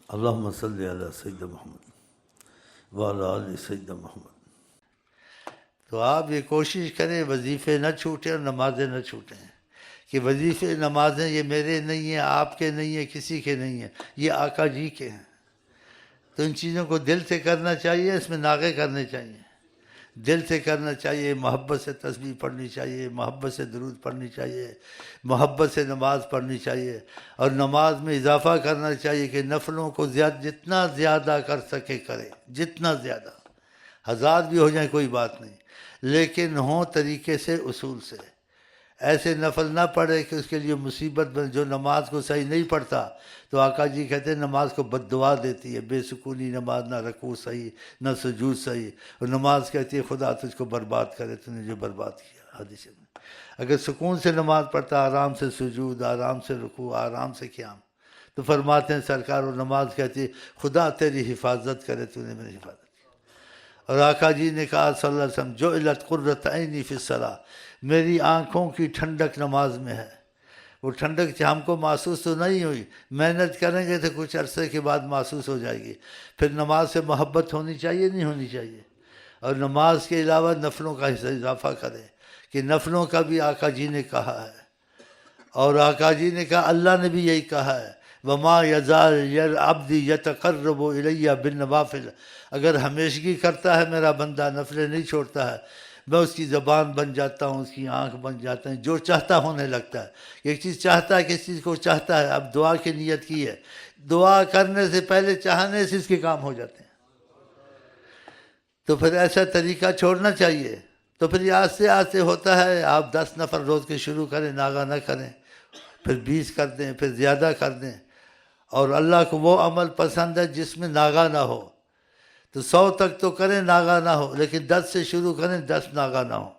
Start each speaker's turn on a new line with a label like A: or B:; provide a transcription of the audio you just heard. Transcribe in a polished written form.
A: اللہم صلی علی سیدنا محمد وعلی آل سیدنا محمد۔ تو آپ یہ کوشش کریں وظیفے نہ چھوٹیں اور نمازیں نہ چھوٹیں، کہ وظیفے نمازیں یہ میرے نہیں ہیں، آپ کے نہیں ہیں، کسی کے نہیں ہیں، یہ آقا جی کے ہیں۔ تو ان چیزوں کو دل سے کرنا چاہیے، اس میں ناغے کرنے چاہیے، دل سے کرنا چاہیے، محبت سے تسبیح پڑھنی چاہیے، محبت سے درود پڑھنی چاہیے، محبت سے نماز پڑھنی چاہیے، اور نماز میں اضافہ کرنا چاہیے کہ نفلوں کو جتنا زیادہ کر سکے کرے، جتنا زیادہ، 1000 بھی ہو جائیں کوئی بات نہیں، لیکن ہوں طریقے سے، اصول سے۔ ایسے نفل نہ پڑھے کہ اس کے لیے مصیبت بن، جو نماز کو صحیح نہیں پڑھتا تو آقا جی کہتے ہیں نماز کو بد دعا دیتی ہے، بے سکونی نماز، نہ رکوع صحیح، نہ سجود صحیح، اور نماز کہتی ہے خدا تجھ کو برباد کرے، تو نے جو برباد کیا۔ حدیث میں اگر سکون سے نماز پڑھتا، آرام سے سجود، آرام سے رکوع، آرام سے قیام، تو فرماتے ہیں سرکار، اور نماز کہتی ہے خدا تیری حفاظت کرے، تو نے میری حفاظت کی۔ اور آقا جی نے کہا صلی اللہ علیہ وسلم، جعلت قرۃ عینی فی الصلاۃ، میری آنکھوں کی ٹھنڈک نماز میں ہے۔ وہ ٹھنڈک ہم کو محسوس تو نہیں ہوئی، محنت کریں گے تو کچھ عرصے کے بعد محسوس ہو جائے گی۔ پھر نماز سے محبت ہونی چاہیے، نہیں ہونی چاہیے؟ اور نماز کے علاوہ نفلوں کا حصہ اضافہ کریں، کہ نفلوں کا بھی آقا جی نے کہا ہے، اور آقا جی نے کہا، اللہ نے بھی یہی کہا ہے، وما یزال عبدی یتقرب الی بالنوافل، اگر ہمیشگی کرتا ہے میرا بندہ، نفلیں نہیں چھوڑتا ہے، میں اس کی زبان بن جاتا ہوں، اس کی آنکھ بن جاتا ہوں، جو چاہتا ہونے لگتا ہے۔ ایک چیز چاہتا ہے، کس چیز کو چاہتا ہے، اب دعا کی نیت کی ہے، دعا کرنے سے پہلے چاہنے سے اس کے کام ہو جاتے ہیں۔ تو پھر ایسا طریقہ چھوڑنا چاہیے۔ تو پھر یہ آہستہ آہستہ ہوتا ہے، آپ 10 نفل روز کے شروع کریں، ناغہ نہ کریں، پھر 20 کر دیں، پھر زیادہ کر دیں۔ اور اللہ کو وہ عمل پسند ہے جس میں ناغہ نہ ہو، تو 100 تک تو کریں، ناغہ نہ ہو، لیکن 10 سے شروع کریں، 10 ناغہ نہ ہو۔